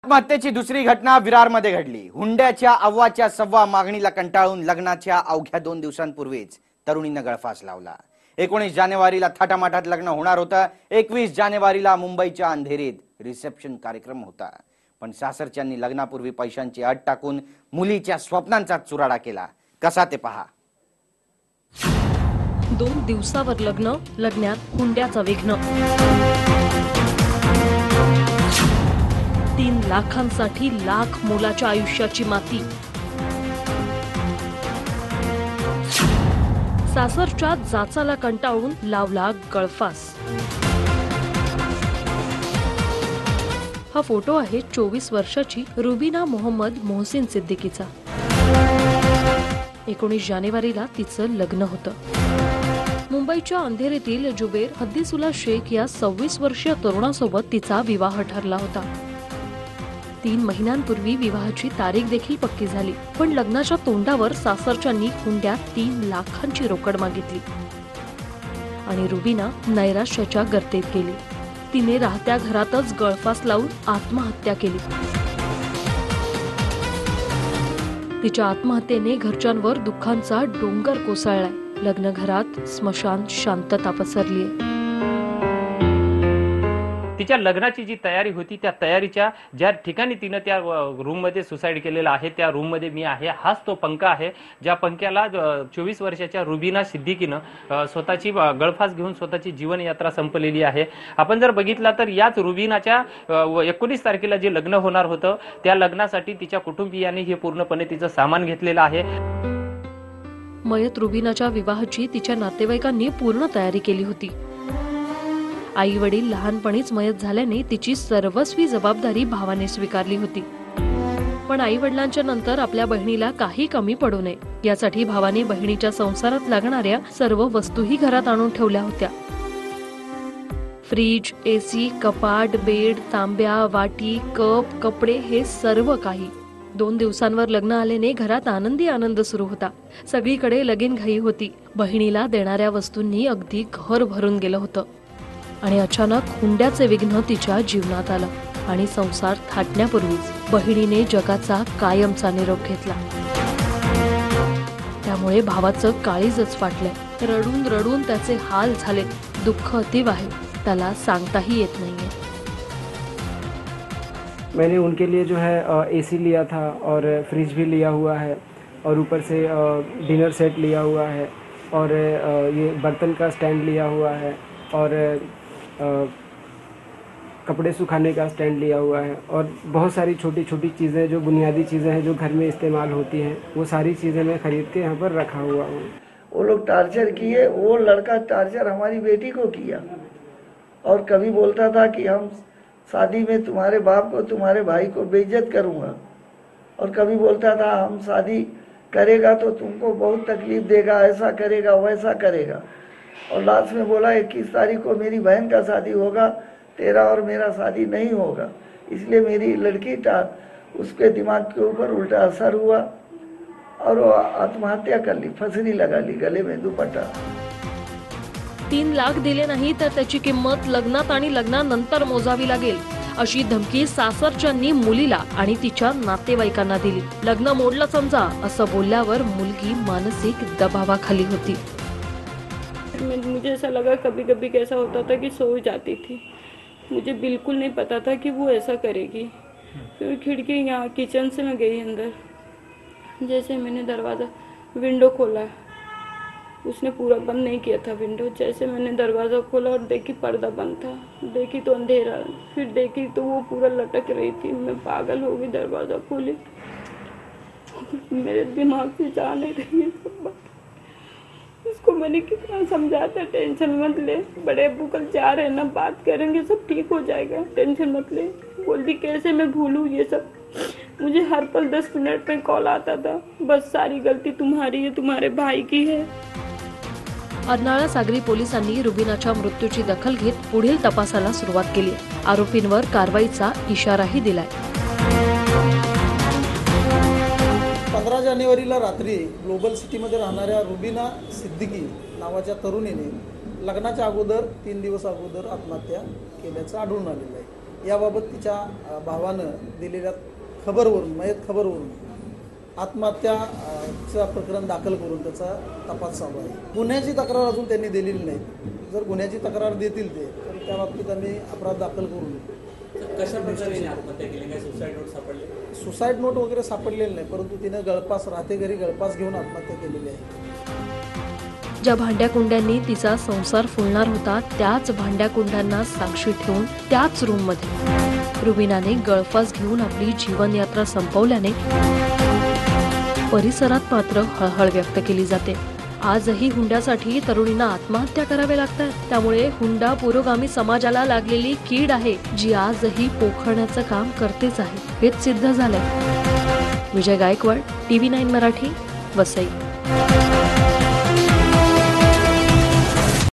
आत्महत्येची दुसरी घटना विरारमध्ये घडली। हुंड्याच्या अव्वाच्या सव्वा मागणीला कंटाळून लग्नाच्या अवघ्या 2 दिवसांपूर्वीच तरुणीने गळफास लावला। 19 जानेवारीला थाटामाटात लग्न होणार होतं। 21 जानेवारीला मुंबईच्या अंधेरीत रिसेप्शन कार्यक्रम होता, पण सासरच्यांनी लग्नापूर्वी पैशांची अट टाकून मुलीच्या स्वप्नांचा चुराडा केला। कसा ते पहा। 2 दिवसावर लग्न, लग्नात हुंड्याचा विघ्न। 3 लाखांसाठी लाख मुलाच्या आयुष्याची माती। सासरच्या जाचाला कंटाळून लावला गळफास। हा फोटो आहे 24 वर्षाची रुबीना मोहम्मद मोहसिन सिद्दीकीचा। 19 जानेवारीला तिचं लग्न होतं। मुंबईच्या अंधेरीतील जुबेर हद्दीसुल्ला शेख या 26 वर्षीय तरुणासोबत तिचा विवाह ठरला होता। 3 महिन्यांपूर्वी विवाहाची तारीख देखील पक्की झाली, पण लग्नाच्या तोंडावर सासरच्यांनी हुंड्यात 3 लाखांची रोकड मागितली आणि रुबीना नैराश्याच्या गर्तेत गेली। तिने राहत्या घरातच गळफास लावून आत्महत्या केली। तिच्या आत्महत्येने घरच्यांवर दुःखांचा डोंगर कोसळलाय। लग्न घरात स्मशान शांतता पसरलीये। तिच्या लग्नाची जी तयारी होती त्या तयारीच्या ज्या ठिकाणी तिने त्या रूम मध्ये सुसाईड केलेला आहे त्या रूम मध्ये मी आहे। हाच तो पंखा आहे ज्या पंख्याला 24 वर्षाच्या रुबीना सिद्दीकीनं स्वतःची गळफास घेऊन स्वतःची जीवन यात्रा संपलेली आहे। आपण जर बघितला तर याच रुबीनाच्या 19 तारखेला जे लग्न होणार होतं त्या लग्नासाठी तिच्या कुटुंबियांनी हे पूर्णपणे तिचं सामान घेतलेलं आहे। मयत रुबीनाच्या विवाहाची तिच्या नातेवाईकांनी पूर्ण तयारी केली होती। आई वडील लहानपणीच मयत झाल्याने तिची सर्वस्वी जबाबदारी भावाने स्वीकारली होती, पण आई वडिलांच्या नंतर आपल्या बहिणीला काही कमी पडू नये यासाठी भावाने बहिणीच्या संसारात लागणाऱ्या सर्व वस्तूही घरात आणून ठेवल्या होत्या। फ्रीज, एसी, कपाट, बेड, तांब्या, वाटी, कप, कपडे हे सर्व काही। 2 दिवसांवर लग्न आल्याने घरात आनंदी आनंद सुरू होता। सगळीकडे लगीन घाई होती। बहिणीला देणाऱ्या वस्तूंनी अगदी घर भरून गेलं होतं आणि अचानक हुंड्याचे विघ्न तिच्या जीवनात आलं आणि संसार थाटण्यापूर्वीच बहिणीने जगाचा कायमचा निरोप घेतला। त्यामुळे भावाचं काळीजच फाटलंय। रडून रडून त्याचे हाल झाले। दुःख अतीव आहे, त्याला सांगताही येत नाहीये। मैंने उनके लिए जो है एसी लिया था और फ्रिज भी लिया हुआ है और ऊपर से डिनर सेट लिया हुआ है और ये बर्तन का स्टैंड लिया हुआ है और कपड़े सुखाने का स्टैंड लिया हुआ है और बहुत सारी छोटी छोटी चीज़ें जो बुनियादी चीज़ें हैं जो घर में इस्तेमाल होती हैं वो सारी चीज़ें मैं ख़रीद के यहाँ पर रखा हुआ हूँ। वो लोग टार्चर किए, वो लड़का टार्चर हमारी बेटी को किया और कभी बोलता था कि हम शादी में तुम्हारे बाप को तुम्हारे भाई को बेइज्जत करूँगा और कभी बोलता था हम शादी करेगा तो तुमको बहुत तकलीफ देगा, ऐसा करेगा वैसा करेगा। और लास्ट में बोला 21 तारीख को मेरी बहन का शादी होगा, तेरा और मेरा शादी नहीं होगा। इसलिए मेरी लड़की उसके दिमाग के ऊपर उल्टा असर हुआ और वो आत्महत्या कर ली, फंसरी लगा ली गले में दुपट्टा। 3 लाख दिले नाही तर त्याची किंमत लग्नात आणि लग्नानंतर मोजावी लागेल अशी धमकी सासरच्यांनी मुलीला आणि तिच्या नातेवाईकांना दिली। लग्न मोडलं समजा असं बोलल्यावर मुलगी मानसिक दबावाखाली होती। मुझे ऐसा लगा कभी कभी कैसा होता था कि सो जाती थी। मुझे बिल्कुल नहीं पता था कि वो ऐसा करेगी। फिर खिड़की यहाँ किचन से मैं गई अंदर, जैसे मैंने दरवाज़ा विंडो खोला, उसने पूरा बंद नहीं किया था विंडो। जैसे मैंने दरवाज़ा खोला और देखी पर्दा बंद था, देखी तो अंधेरा, फिर देखी तो वो पूरा लटक रही थी। मैं पागल हो गई, दरवाज़ा खोली, मेरे दिमाग से जा नहीं रही है सब बात। उसको मैंने कितना समझाता, टेंशन मत ले, बड़े अब्बू कल जा रहे हैं ना, बात करेंगे सब ठीक हो जाएगा, टेंशन मत ले। बोलती कैसे मैं भूलूं ये सब। मुझे हर पल 10 मिनट में कॉल आता था, बस सारी गलती तुम्हारी है, तुम्हारे भाई की है। अर्नाळा सागरी पोलिसांनी रुबीनाच्या मृत्यूची दखल घेत पुढील तपासाला सुरुवात केली। आरोपींवर कारवाईचा इशाराही दिलाय। 15 जानेवारीला रात्री ग्लोबल सिटीमध्ये राहणाऱ्या रुबीना सिद्दीकी नावाच्या तरुणीने लग्नाच्या अगोदर 3 दिवस अगोदर आत्महत्या केल्याचं आढळून आलेलं आहे। याबाबत तिच्या भावानं दिलेल्या खबरवरून मयत खबरवरून आत्महत्याचं प्रकरण दाखल करून त्याचा तपास चालू आहे. गुन्ह्याची तक्रार अजून त्यांनी दिलेली नाही. जर गुन्ह्याची तक्रार देतील ते तर त्या बाबतीत आम्ही अपराध दाखल करू. कशा प्रकारे आत्महत्या केली, काय सुसाईड नोट सापडले? सुसाईड नोट वगैरे सापडलेली नाही, परंतु तिनं गळपास राहते घरी गळपास घेऊन आत्महत्या केलेली आहे. ज्या भांड्याकुंड्यांनी तिचा संसार फुलणार होता त्याच भांड्याकुंड्यांना साक्षी ठेवून त्याच रूममध्ये रुबीनाने गळफास घेऊन आपली जीवनयात्रा संपवल्याने परिसरात मात्र हळहळ व्यक्त केली जाते. आजही हुंड्यासाठी तरुणींना आत्महत्या कराव्या लागतात. त्यामुळे हुंडा पुरोगामी समाजाला लागलेली कीड आहे जी आजही पोखरण्याचं काम करतेच आहे, हेच सिद्ध झालंय. विजय गायकवाड, TV9 मराठी, वसई.